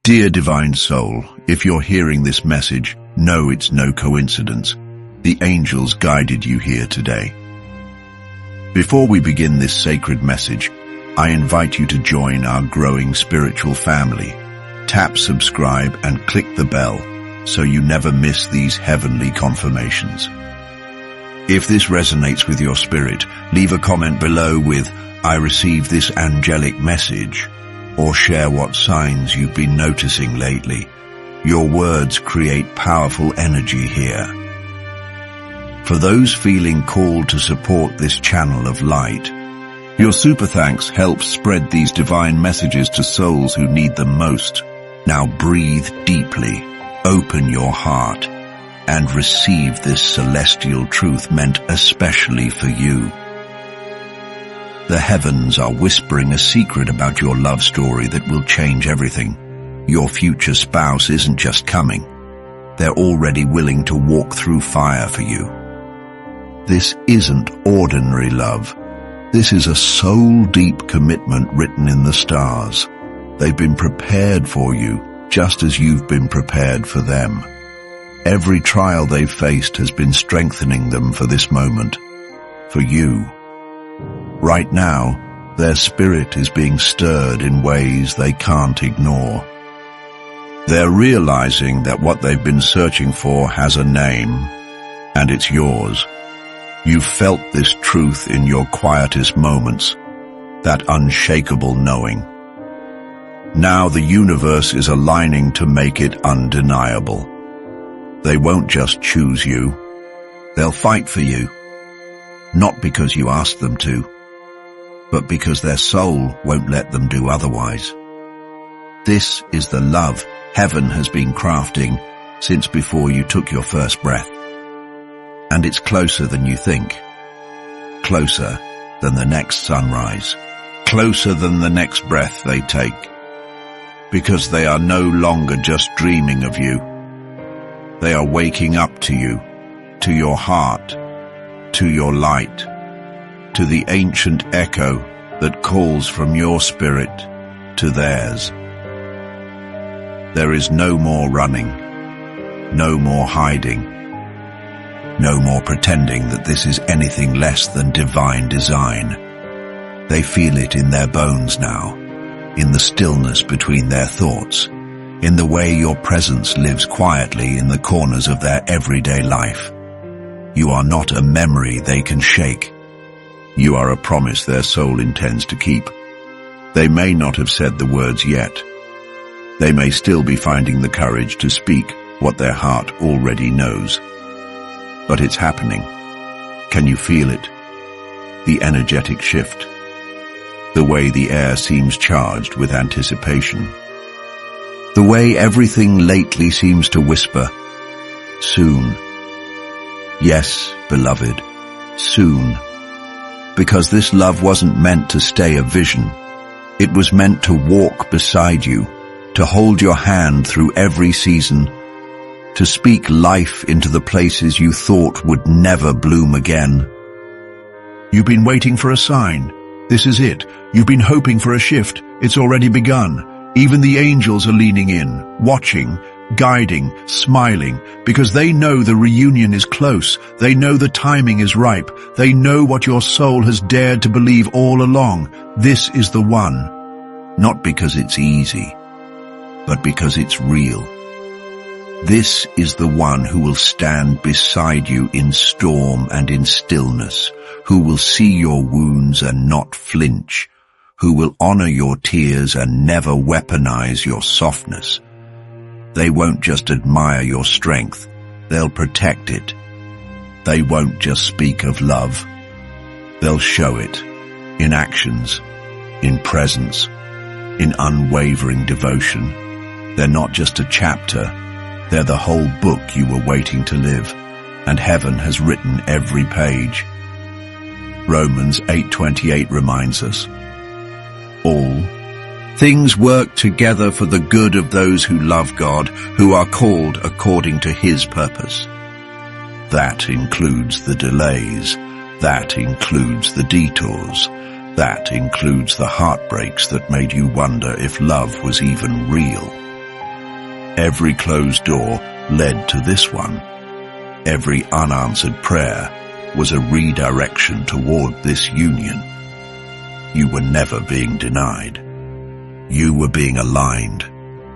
Dear Divine Soul, if you're hearing this message, know it's no coincidence. The angels guided you here today. Before we begin this sacred message, I invite you to join our growing spiritual family. Tap subscribe and click the bell so you never miss these heavenly confirmations. If this resonates with your spirit, leave a comment below with "I received this angelic message," or share what signs you've been noticing lately. Your words create powerful energy here. For those feeling called to support this channel of light, your super thanks helps spread these divine messages to souls who need them most. Now breathe deeply, open your heart, and receive this celestial truth meant especially for you. The heavens are whispering a secret about your love story that will change everything. Your future spouse isn't just coming. They're already willing to walk through fire for you. This isn't ordinary love. This is a soul-deep commitment written in the stars. They've been prepared for you, just as you've been prepared for them. Every trial they've faced has been strengthening them for this moment, for you. Right now, their spirit is being stirred in ways they can't ignore. They're realizing that what they've been searching for has a name, and it's yours. You've felt this truth in your quietest moments, that unshakable knowing. Now the universe is aligning to make it undeniable. They won't just choose you, they'll fight for you. Not because you asked them to, but because their soul won't let them do otherwise. This is the love heaven has been crafting since before you took your first breath. And it's closer than you think. Closer than the next sunrise. Closer than the next breath they take. Because they are no longer just dreaming of you. They are waking up to you, to your heart, to your light, to the ancient echo that calls from your spirit to theirs. There is no more running, no more hiding, no more pretending that this is anything less than divine design. They feel it in their bones now, in the stillness between their thoughts, in the way your presence lives quietly in the corners of their everyday life. You are not a memory they can shake. You are a promise their soul intends to keep. They may not have said the words yet. They may still be finding the courage to speak what their heart already knows. But it's happening. Can you feel it? The energetic shift. The way the air seems charged with anticipation. The way everything lately seems to whisper, soon. Yes, beloved, soon. Because this love wasn't meant to stay a vision. It was meant to walk beside you, to hold your hand through every season, to speak life into the places you thought would never bloom again. You've been waiting for a sign. This is it. You've been hoping for a shift. It's already begun. Even the angels are leaning in, watching, guiding, smiling, because they know the reunion is close. They know the timing is ripe. They know what your soul has dared to believe all along. This is the one. Not because it's easy, but because it's real. This is the one who will stand beside you in storm and in stillness, who will see your wounds and not flinch, who will honor your tears and never weaponize your softness. They won't just admire your strength, they'll protect it. They won't just speak of love, they'll show it in actions, in presence, in unwavering devotion. They're not just a chapter, they're the whole book you were waiting to live, and heaven has written every page. Romans 8:28 reminds us, all things work together for the good of those who love God, who are called according to His purpose. That includes the delays, that includes the detours, that includes the heartbreaks that made you wonder if love was even real. Every closed door led to this one. Every unanswered prayer was a redirection toward this union. You were never being denied. You were being aligned,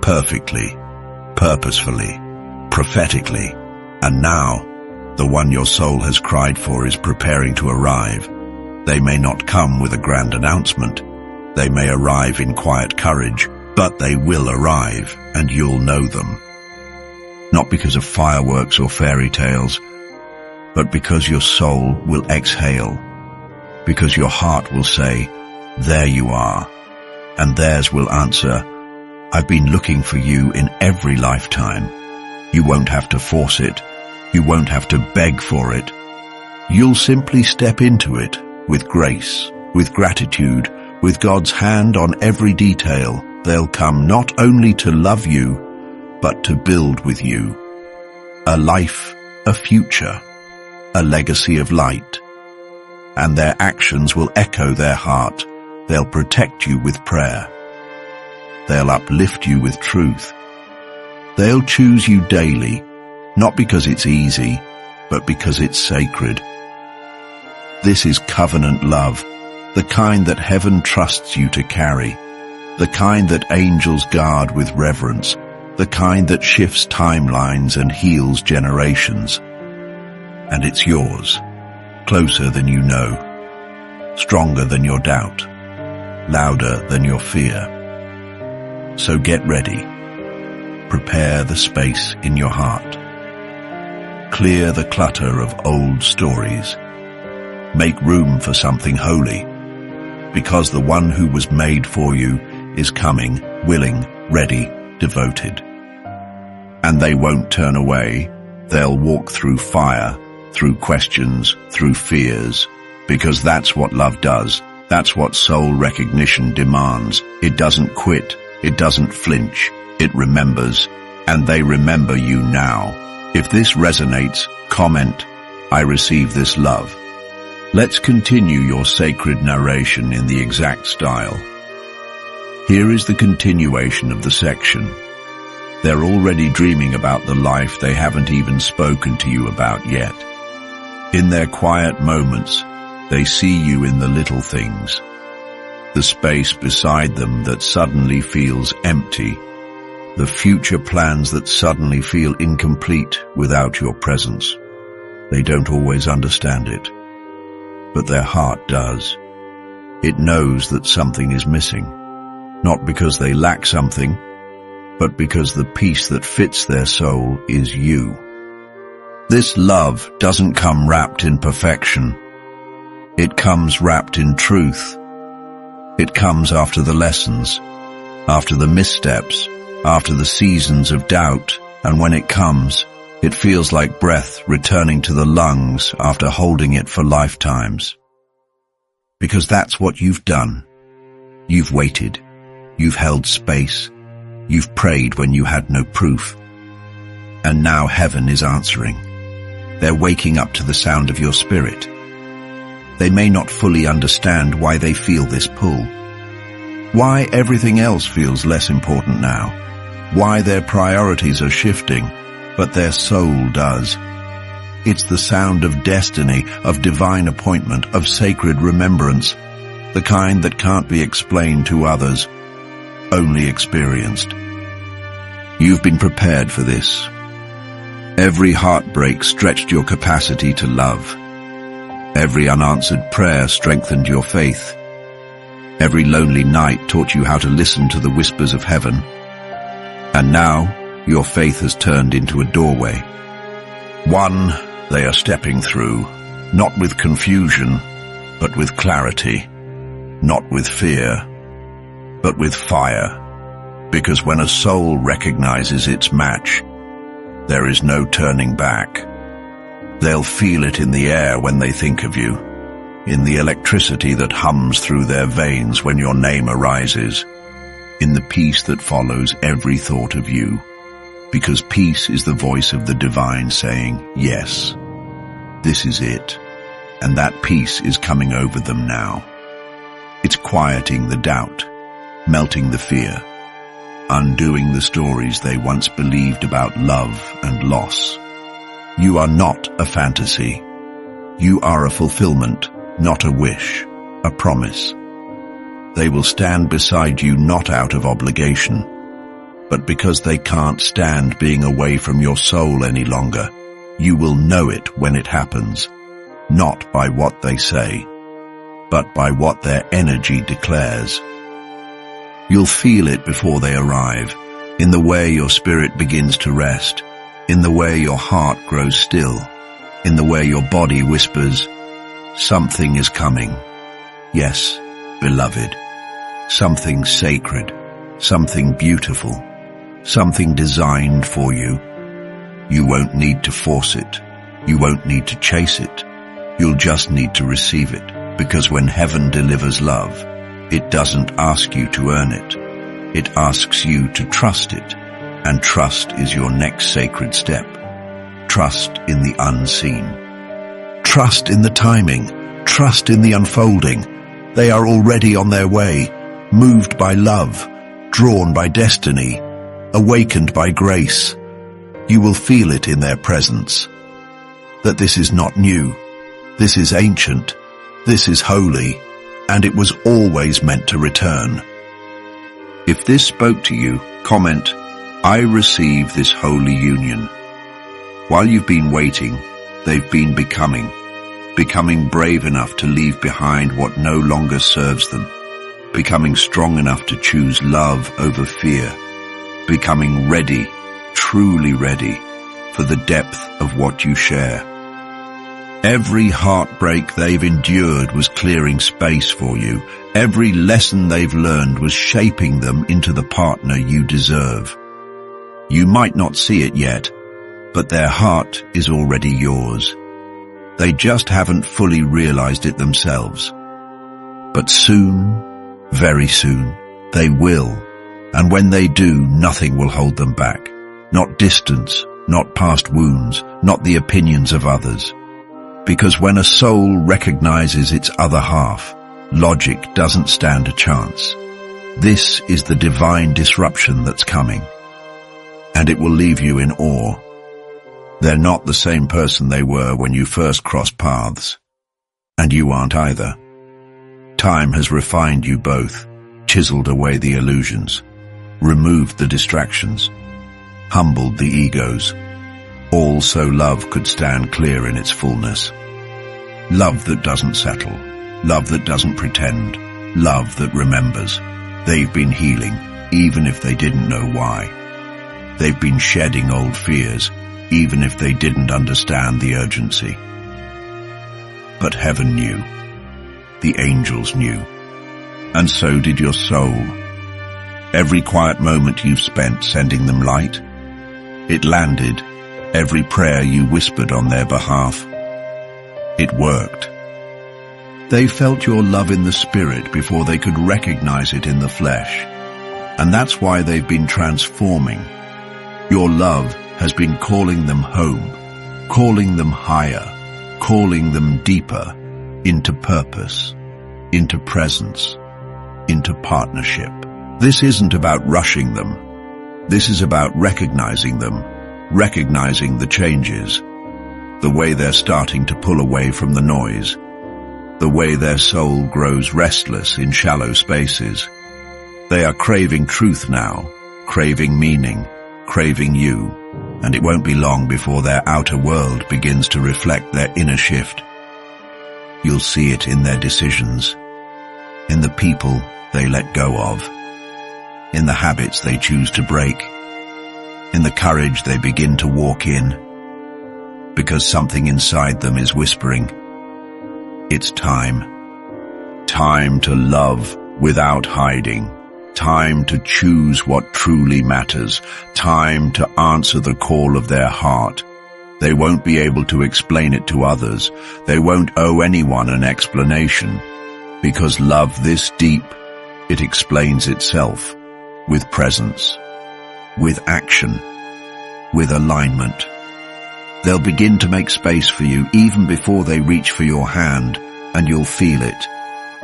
perfectly, purposefully, prophetically, and now, the one your soul has cried for is preparing to arrive. They may not come with a grand announcement. They may arrive in quiet courage, but they will arrive, and you'll know them. Not because of fireworks or fairy tales, but because your soul will exhale, because your heart will say, "There you are," and theirs will answer, "I've been looking for you in every lifetime." You won't have to force it. You won't have to beg for it. You'll simply step into it with grace, with gratitude, with God's hand on every detail. They'll come not only to love you, but to build with you. A life, a future, a legacy of light. And their actions will echo their heart. They'll protect you with prayer. They'll uplift you with truth. They'll choose you daily, not because it's easy, but because it's sacred. This is covenant love, the kind that heaven trusts you to carry, the kind that angels guard with reverence, the kind that shifts timelines and heals generations. And it's yours, closer than you know, stronger than your doubt, louder than your fear. So get ready. Prepare the space in your heart. Clear the clutter of old stories. Make room for something holy, because the one who was made for you is coming, willing, ready, devoted. And they won't turn away. They'll walk through fire, through questions, through fears, because that's what love does. That's what soul recognition demands. It doesn't quit. It doesn't flinch. It remembers, and they remember you now. If this resonates, comment, "I receive this love." Let's continue your sacred narration in the exact style. Here is the continuation of the section. They're already dreaming about the life they haven't even spoken to you about yet. In their quiet moments, they see you in the little things. The space beside them that suddenly feels empty. The future plans that suddenly feel incomplete without your presence. They don't always understand it, but their heart does. It knows that something is missing, not because they lack something, but because the piece that fits their soul is you. This love doesn't come wrapped in perfection. It comes wrapped in truth. It comes after the lessons, after the missteps, after the seasons of doubt, and when it comes, it feels like breath returning to the lungs after holding it for lifetimes. Because that's what you've done. You've waited. You've held space. You've prayed when you had no proof. And now heaven is answering. They're waking up to the sound of your spirit. They may not fully understand why they feel this pull. Why everything else feels less important now. Why their priorities are shifting, but their soul does. It's the sound of destiny, of divine appointment, of sacred remembrance, the kind that can't be explained to others, only experienced. You've been prepared for this. Every heartbreak stretched your capacity to love. Every unanswered prayer strengthened your faith. Every lonely night taught you how to listen to the whispers of heaven. And now, your faith has turned into a doorway. One they are stepping through, not with confusion, but with clarity. Not with fear, but with fire. Because when a soul recognizes its match, there is no turning back. They'll feel it in the air when they think of you, in the electricity that hums through their veins when your name arises, in the peace that follows every thought of you, because peace is the voice of the divine saying, yes, this is it, and that peace is coming over them now. It's quieting the doubt, melting the fear, undoing the stories they once believed about love and loss. You are not a fantasy. You are a fulfillment, not a wish, a promise. They will stand beside you not out of obligation, but because they can't stand being away from your soul any longer. You will know it when it happens, not by what they say, but by what their energy declares. You'll feel it before they arrive, in the way your spirit begins to rest, in the way your heart grows still, in the way your body whispers, something is coming. Yes, beloved, something sacred, something beautiful, something designed for you. You won't need to force it. You won't need to chase it. You'll just need to receive it, because when heaven delivers love, it doesn't ask you to earn it. It asks you to trust it, and trust is your next sacred step. Trust in the unseen. Trust in the timing. Trust in the unfolding. They are already on their way, moved by love, drawn by destiny, awakened by grace. You will feel it in their presence, that this is not new, this is ancient, this is holy, and it was always meant to return. If this spoke to you, comment, I receive this holy union. While you've been waiting, they've been becoming brave enough to leave behind what no longer serves them, becoming strong enough to choose love over fear, becoming ready, truly ready, for the depth of what you share. Every heartbreak they've endured was clearing space for you. Every lesson they've learned was shaping them into the partner you deserve. You might not see it yet, but their heart is already yours. They just haven't fully realized it themselves. But soon, very soon, they will. And when they do, nothing will hold them back. Not distance, not past wounds, not the opinions of others. Because when a soul recognizes its other half, logic doesn't stand a chance. This is the divine disruption that's coming. And it will leave you in awe. They're not the same person they were when you first crossed paths. And you aren't either. Time has refined you both, chiseled away the illusions, removed the distractions, humbled the egos, all so love could stand clear in its fullness. Love that doesn't settle, love that doesn't pretend, love that remembers. They've been healing, even if they didn't know why. They've been shedding old fears, even if they didn't understand the urgency. But heaven knew. The angels knew. And so did your soul. Every quiet moment you've spent sending them light, it landed. Every prayer you whispered on their behalf, it worked. They felt your love in the spirit before they could recognize it in the flesh. And that's why they've been transforming. Your love has been calling them home, calling them higher, calling them deeper, into purpose, into presence, into partnership. This isn't about rushing them. This is about recognizing them, recognizing the changes, the way they're starting to pull away from the noise, the way their soul grows restless in shallow spaces. They are craving truth now, craving meaning, craving you, and it won't be long before their outer world begins to reflect their inner shift. You'll see it in their decisions, in the people they let go of, in the habits they choose to break, in the courage they begin to walk in, because something inside them is whispering, it's time. Time to love without hiding. Time to choose what truly matters. Time to answer the call of their heart. They won't be able to explain it to others. They won't owe anyone an explanation. Because love this deep, it explains itself with presence, with action, with alignment. They'll begin to make space for you even before they reach for your hand, and you'll feel it.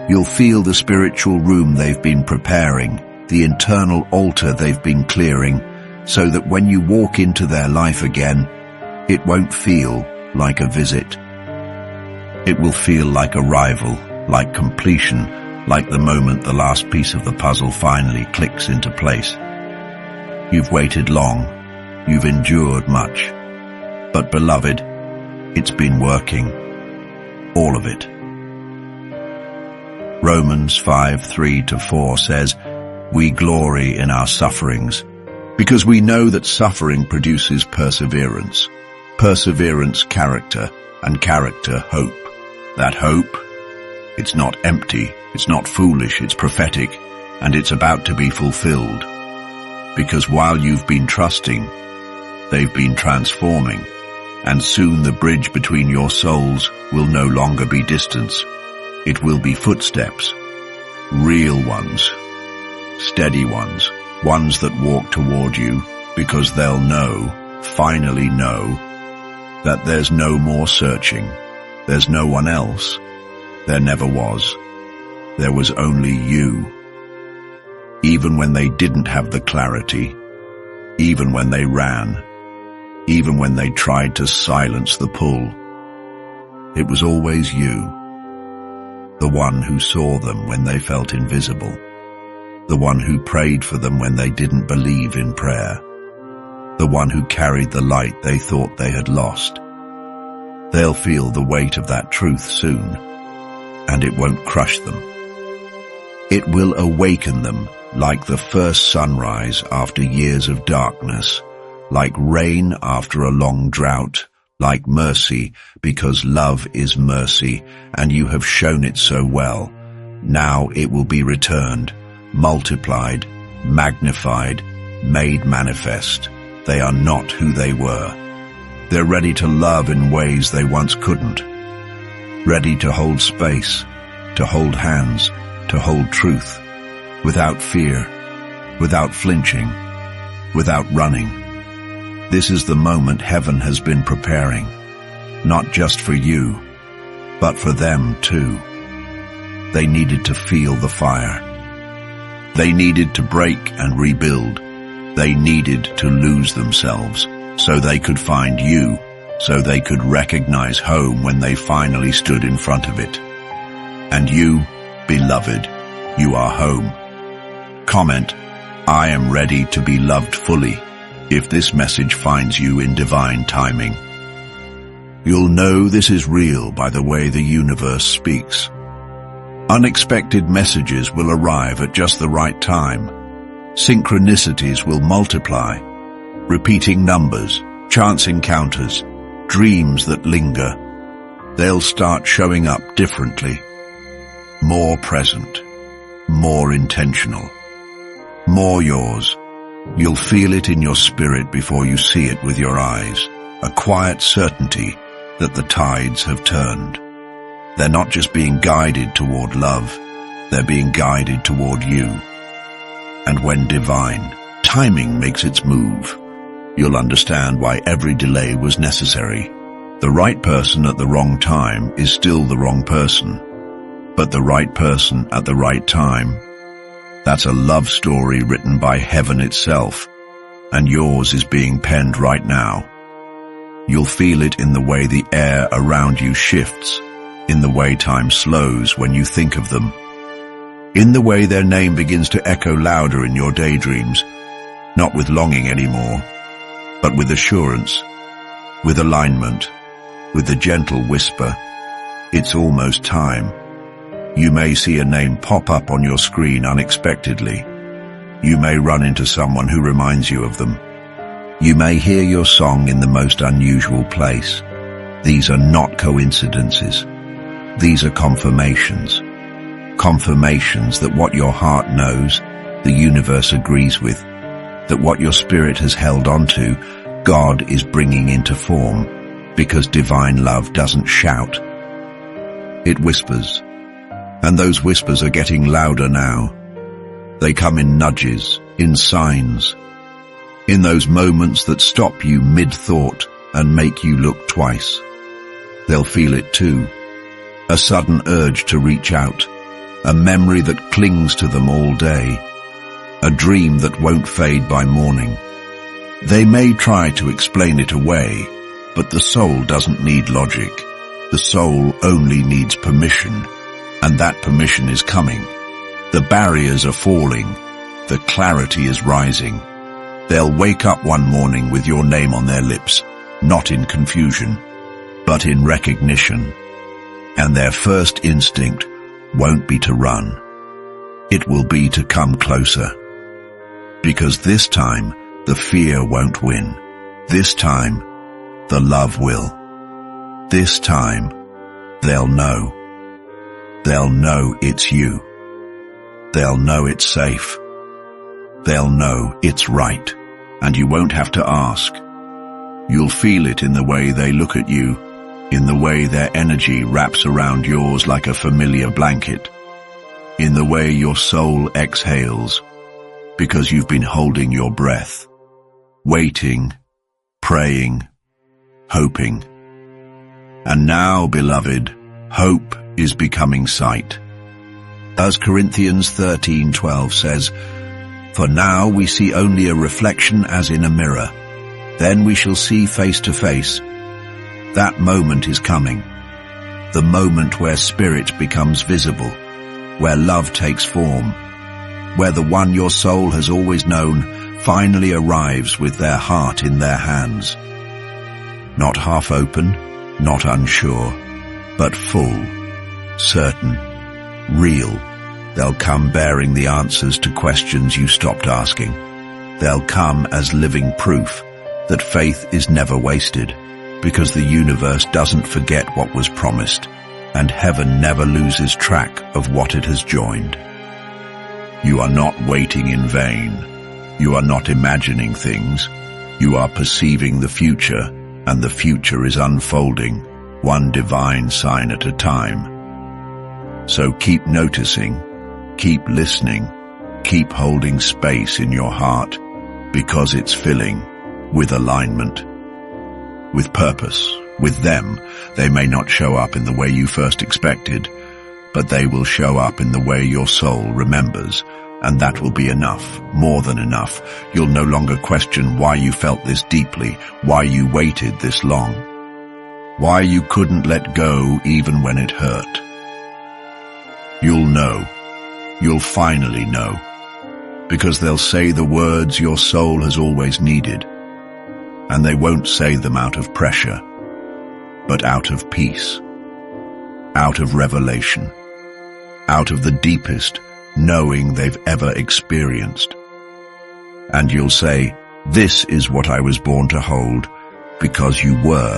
You'll feel the spiritual room they've been preparing, the internal altar they've been clearing, so that when you walk into their life again, it won't feel like a visit. It will feel like arrival, like completion, like the moment the last piece of the puzzle finally clicks into place. You've waited long, you've endured much, but beloved, it's been working, all of it. Romans 5:3-4 says, "We glory in our sufferings, because we know that suffering produces perseverance. Perseverance, character, and character, hope." That hope, it's not empty, it's not foolish, it's prophetic, and it's about to be fulfilled. Because while you've been trusting, they've been transforming, and soon the bridge between your souls will no longer be distance. It will be footsteps, real ones, steady ones, ones that walk toward you, because they'll know, finally know, that there's no more searching. There's no one else. There never was. There was only you. Even when they didn't have the clarity, even when they ran, even when they tried to silence the pull, it was always you. The one who saw them when they felt invisible. The one who prayed for them when they didn't believe in prayer. The one who carried the light they thought they had lost. They'll feel the weight of that truth soon, and it won't crush them. It will awaken them like the first sunrise after years of darkness, like rain after a long drought, like mercy, because love is mercy, and you have shown it so well. Now it will be returned, multiplied, magnified, made manifest. They are not who they were. They're ready to love in ways they once couldn't. Ready to hold space, to hold hands, to hold truth, without fear, without flinching, without running. This is the moment heaven has been preparing, not just for you, but for them too. They needed to feel the fire. They needed to break and rebuild. They needed to lose themselves so they could find you, so they could recognize home when they finally stood in front of it. And you, beloved, you are home. Comment, "I am ready to be loved fully," if this message finds you in divine timing. You'll know this is real by the way the universe speaks. Unexpected messages will arrive at just the right time. Synchronicities will multiply. Repeating numbers, chance encounters, dreams that linger. They'll start showing up differently. More present, more intentional, more yours. You'll feel it in your spirit before you see it with your eyes. A quiet certainty that the tides have turned. They're not just being guided toward love, they're being guided toward you. And when divine timing makes its move, you'll understand why every delay was necessary. The right person at the wrong time is still the wrong person, but the right person at the right time, that's a love story written by heaven itself, and yours is being penned right now. You'll feel it in the way the air around you shifts, in the way time slows when you think of them, in the way their name begins to echo louder in your daydreams, not with longing anymore, but with assurance, with alignment, with the gentle whisper, "It's almost time." You may see a name pop up on your screen unexpectedly. You may run into someone who reminds you of them. You may hear your song in the most unusual place. These are not coincidences. These are confirmations. Confirmations that what your heart knows, the universe agrees with, that what your spirit has held onto, God is bringing into form, because divine love doesn't shout. It whispers, and those whispers are getting louder now. They come in nudges, in signs, in those moments that stop you mid-thought and make you look twice. They'll feel it too, a sudden urge to reach out, a memory that clings to them all day, a dream that won't fade by morning. They may try to explain it away, but the soul doesn't need logic. The soul only needs permission, and that permission is coming. The barriers are falling. The clarity is rising. They'll wake up one morning with your name on their lips, not in confusion, but in recognition. And their first instinct won't be to run. It will be to come closer. Because this time, the fear won't win. This time, the love will. This time, they'll know. They'll know it's you. They'll know it's safe. They'll know it's right. And you won't have to ask. You'll feel it in the way they look at you, in the way their energy wraps around yours like a familiar blanket, in the way your soul exhales, because you've been holding your breath, waiting, praying, hoping. And now, beloved, hope is becoming sight. As Corinthians 13:12 says, "For now we see only a reflection as in a mirror. Then we shall see face to face." That moment is coming. The moment where spirit becomes visible, where love takes form, where the one your soul has always known finally arrives with their heart in their hands. Not half open, not unsure, but full, certain, real. They'll come bearing the answers to questions you stopped asking. They'll come as living proof that faith is never wasted, because the universe doesn't forget what was promised, and heaven never loses track of what it has joined. You are not waiting in vain. You are not imagining things. You are perceiving the future, and the future is unfolding, one divine sign at a time. So keep noticing, keep listening, keep holding space in your heart, because it's filling with alignment, with purpose. With them, they may not show up in the way you first expected, but they will show up in the way your soul remembers, and that will be enough, more than enough. You'll no longer question why you felt this deeply, why you waited this long, why you couldn't let go even when it hurt. You'll know. You'll finally know, because they'll say the words your soul has always needed, and they won't say them out of pressure, but out of peace, out of revelation, out of the deepest knowing they've ever experienced. And you'll say, "This is what I was born to hold," because you were.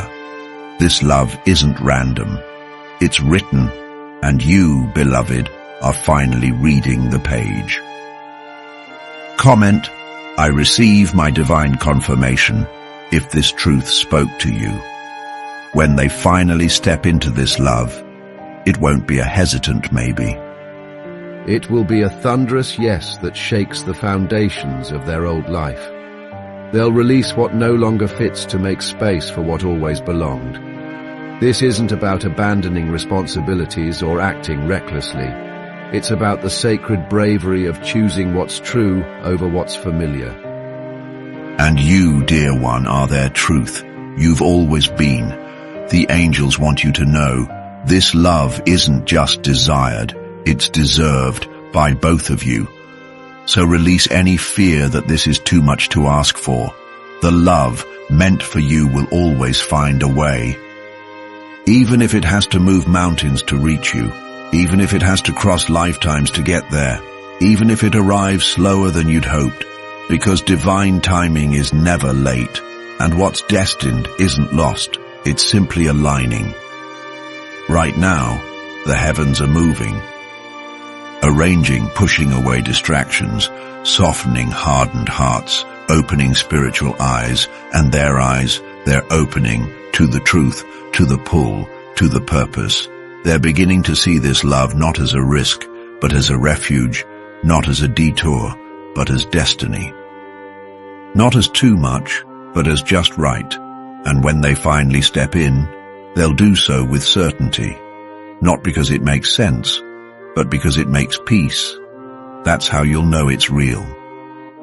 This love isn't random. It's written, and you, beloved, are finally reading the page. Comment, "I receive my divine confirmation," if this truth spoke to you. When they finally step into this love, it won't be a hesitant maybe. It will be a thunderous yes that shakes the foundations of their old life. They'll release what no longer fits to make space for what always belonged. This isn't about abandoning responsibilities or acting recklessly. It's about the sacred bravery of choosing what's true over what's familiar. And you, dear one, are their truth. You've always been. The angels want you to know this love isn't just desired, it's deserved by both of you. So release any fear that this is too much to ask for. The love meant for you will always find a way. Even if it has to move mountains to reach you, even if it has to cross lifetimes to get there, even if it arrives slower than you'd hoped, because divine timing is never late, and what's destined isn't lost, it's simply aligning. Right now, the heavens are moving, arranging, pushing away distractions, softening hardened hearts, opening spiritual eyes, and their eyes, they're opening to the truth, to the pull, to the purpose. They're beginning to see this love not as a risk, but as a refuge, not as a detour, but as destiny. Not as too much, but as just right. And when they finally step in, they'll do so with certainty. Not because it makes sense, but because it makes peace. That's how you'll know it's real.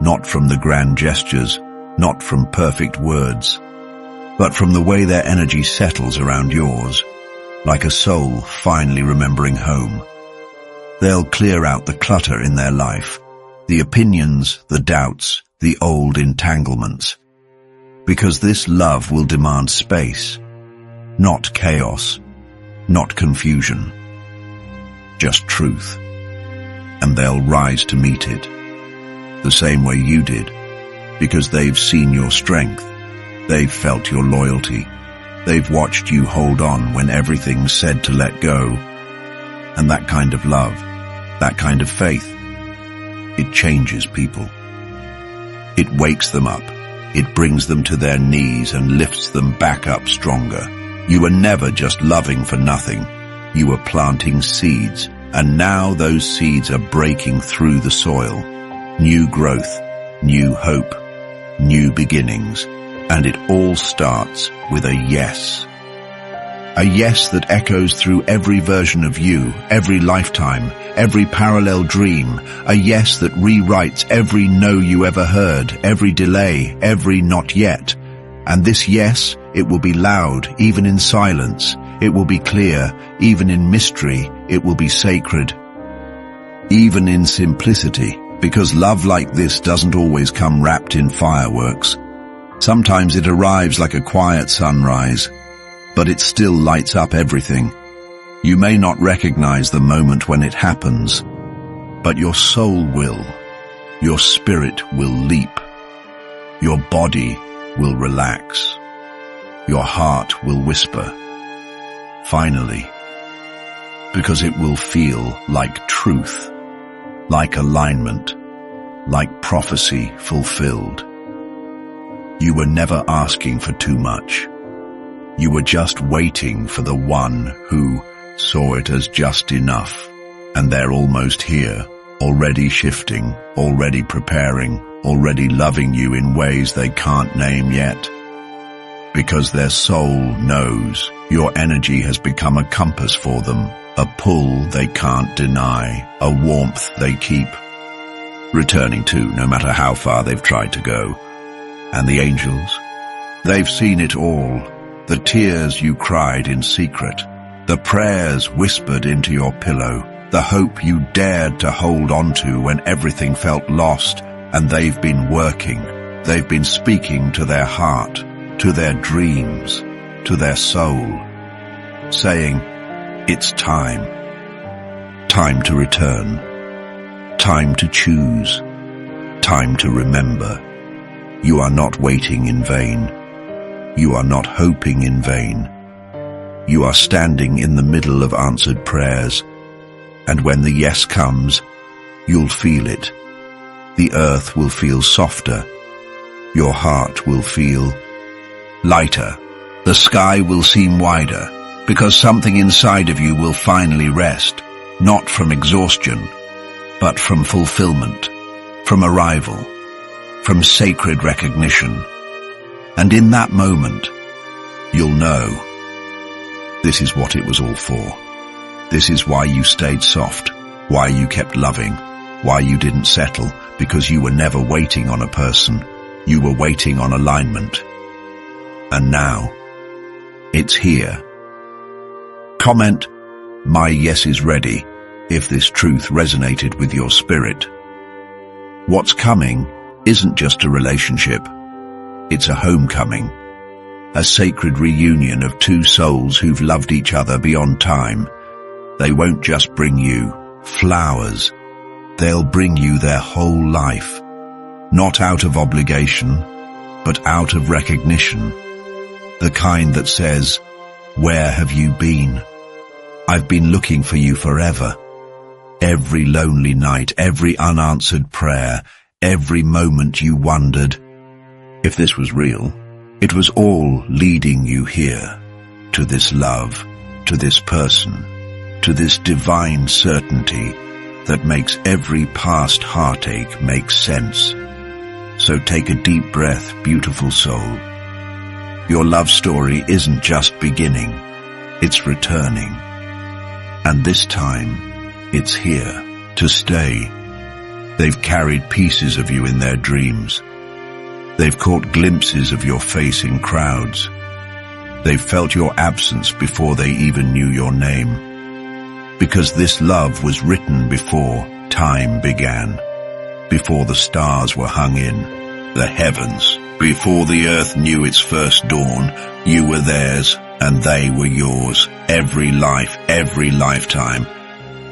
not from the grand gestures, not from perfect words, but from the way their energy settles around yours, like a soul finally remembering home. They'll clear out the clutter in their life, the opinions, the doubts, the old entanglements, because this love will demand space, not chaos, not confusion, just truth. And they'll rise to meet it, the same way you did, because they've seen your strength, they've felt your loyalty, they've watched you hold on when everything's said to let go. And that kind of love, that kind of faith, it changes people. It wakes them up, it brings them to their knees and lifts them back up stronger. You were never just loving for nothing. You were planting seeds, and now those seeds are breaking through the soil. New growth, new hope, new beginnings, and it all starts with a yes. A yes that echoes through every version of you, every lifetime, every parallel dream. A yes that rewrites every no you ever heard, every delay, every not yet. And this yes, it will be loud, even in silence. It will be clear, even in mystery. It will be sacred, even in simplicity, because love like this doesn't always come wrapped in fireworks. Sometimes it arrives like a quiet sunrise, but it still lights up everything. You may not recognize the moment when it happens, but your soul will. Your spirit will leap. Your body will relax. Your heart will whisper, finally, because it will feel like truth, like alignment, like prophecy fulfilled. You were never asking for too much. You were just waiting for the one who saw it as just enough. And they're almost here, already shifting, already preparing, already loving you in ways they can't name yet. Because their soul knows your energy has become a compass for them, a pull they can't deny, a warmth they keep returning to no matter how far they've tried to go. And the angels, they've seen it all. The tears you cried in secret, the prayers whispered into your pillow, the hope you dared to hold on to when everything felt lost, and they've been working. They've been speaking to their heart, to their dreams, to their soul, saying, it's time. Time to return. Time to choose. Time to remember. You are not waiting in vain. You are not hoping in vain. You are standing in the middle of answered prayers, and when the yes comes, you'll feel it. The earth will feel softer. Your heart will feel lighter. The sky will seem wider, because something inside of you will finally rest, not from exhaustion, but from fulfillment, from arrival, from sacred recognition. And in that moment, you'll know this is what it was all for. This is why you stayed soft, why you kept loving, why you didn't settle, because you were never waiting on a person. You were waiting on alignment. And now, it's here. Comment, "My yes is ready," if this truth resonated with your spirit. What's coming isn't just a relationship. It's a homecoming, a sacred reunion of two souls who've loved each other beyond time. They won't just bring you flowers, they'll bring you their whole life, not out of obligation, but out of recognition, the kind that says, "Where have you been? I've been looking for you forever." Every lonely night, every unanswered prayer, every moment you wondered if this was real. It was all leading you here, to this love, to this person, to this divine certainty that makes every past heartache make sense. So take a deep breath, beautiful soul. Your love story isn't just beginning, it's returning. And this time, it's here to stay. They've carried pieces of you in their dreams. They've caught glimpses of your face in crowds. They've felt your absence before they even knew your name. Because this love was written before time began, before the stars were hung in the heavens, before the earth knew its first dawn. You were theirs and they were yours. Every life, every lifetime,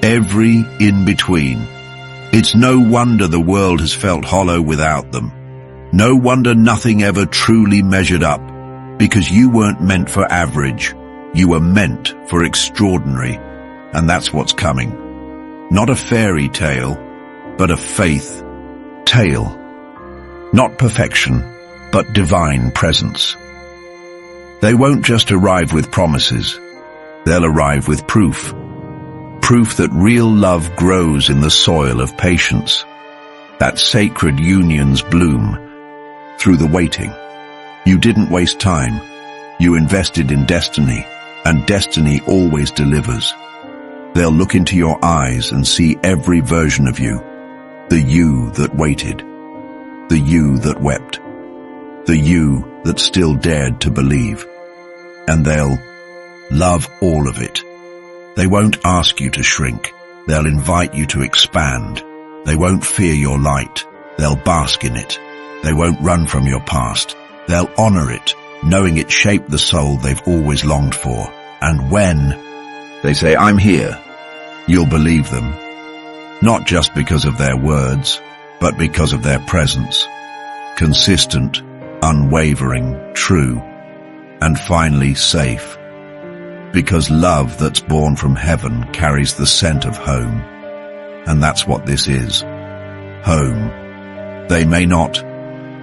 every in-between. It's no wonder the world has felt hollow without them. No wonder nothing ever truly measured up, because you weren't meant for average. You were meant for extraordinary, and that's what's coming. Not a fairy tale, but a faith tale. Not perfection, but divine presence. They won't just arrive with promises. They'll arrive with proof. Proof that real love grows in the soil of patience. That sacred unions bloom through the waiting. You didn't waste time. You invested in destiny, and destiny always delivers. They'll look into your eyes and see every version of you. The you that waited. The you that wept. The you that still dared to believe. And they'll love all of it. They won't ask you to shrink. They'll invite you to expand. They won't fear your light. They'll bask in it. They won't run from your past. They'll honor it, knowing it shaped the soul they've always longed for. And when they say, "I'm here," you'll believe them. Not just because of their words, but because of their presence. Consistent, unwavering, true, and finally safe. Because love that's born from heaven carries the scent of home. And that's what this is. Home. They may not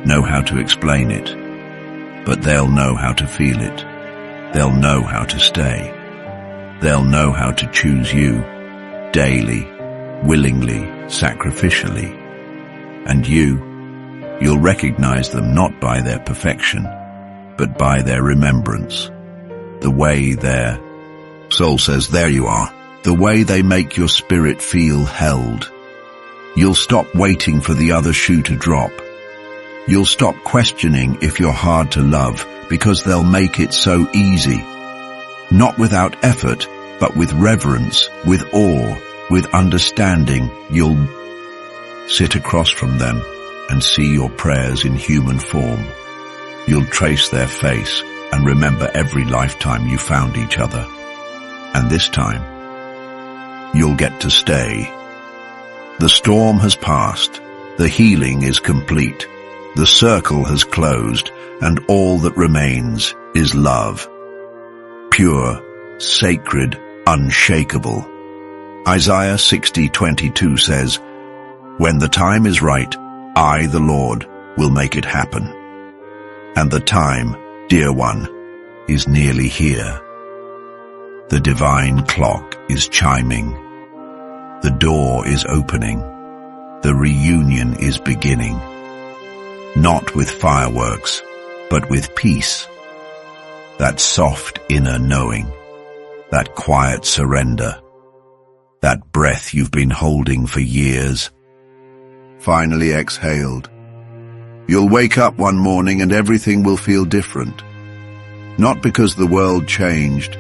know how to explain it, but they'll know how to feel it. They'll know how to stay. They'll know how to choose you, daily, willingly, sacrificially. And you'll recognize them not by their perfection, but by their remembrance. The way their soul says, "There you are." The way they make your spirit feel held. You'll stop waiting for the other shoe to drop. You'll stop questioning if you're hard to love, because they'll make it so easy. Not without effort, but with reverence, with awe, with understanding. You'll sit across from them and see your prayers in human form. You'll trace their face and remember every lifetime you found each other. And this time, you'll get to stay. The storm has passed. The healing is complete. The circle has closed, and all that remains is love. Pure, sacred, unshakable. Isaiah 60:22 says, "When the time is right, I, the Lord, will make it happen." And the time, dear one, is nearly here. The divine clock is chiming. The door is opening. The reunion is beginning. Not with fireworks, but with peace. That soft inner knowing. That quiet surrender. That breath you've been holding for years. Finally exhaled. You'll wake up one morning and everything will feel different. Not because the world changed,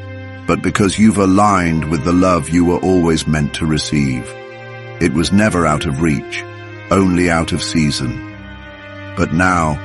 but because you've aligned with the love you were always meant to receive. It was never out of reach, only out of season. But now,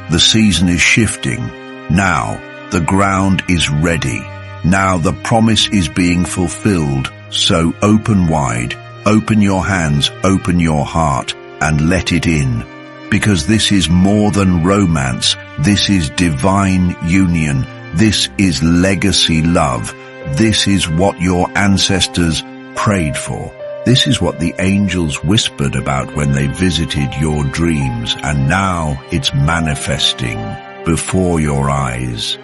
the season is shifting. Now, the ground is ready. Now the promise is being fulfilled. So open wide, open your hands, open your heart, and let it in. Because this is more than romance. This is divine union. This is legacy love. This is what your ancestors prayed for. This is what the angels whispered about when they visited your dreams, and now it's manifesting before your eyes,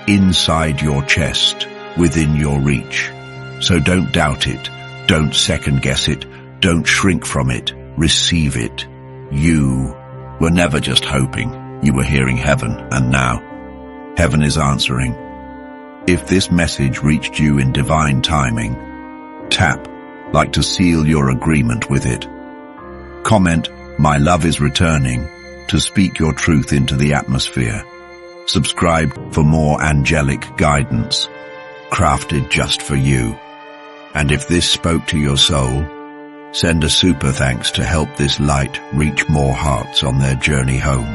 inside your chest, within your reach. So don't doubt it, don't second guess it, don't shrink from it, receive it. You were never just hoping, you were hearing heaven, and now heaven is answering. If this message reached you in divine timing, tap like to seal your agreement with it. Comment, "My love is returning," to speak your truth into the atmosphere. Subscribe for more angelic guidance, crafted just for you. And if this spoke to your soul, send a super thanks to help this light reach more hearts on their journey home.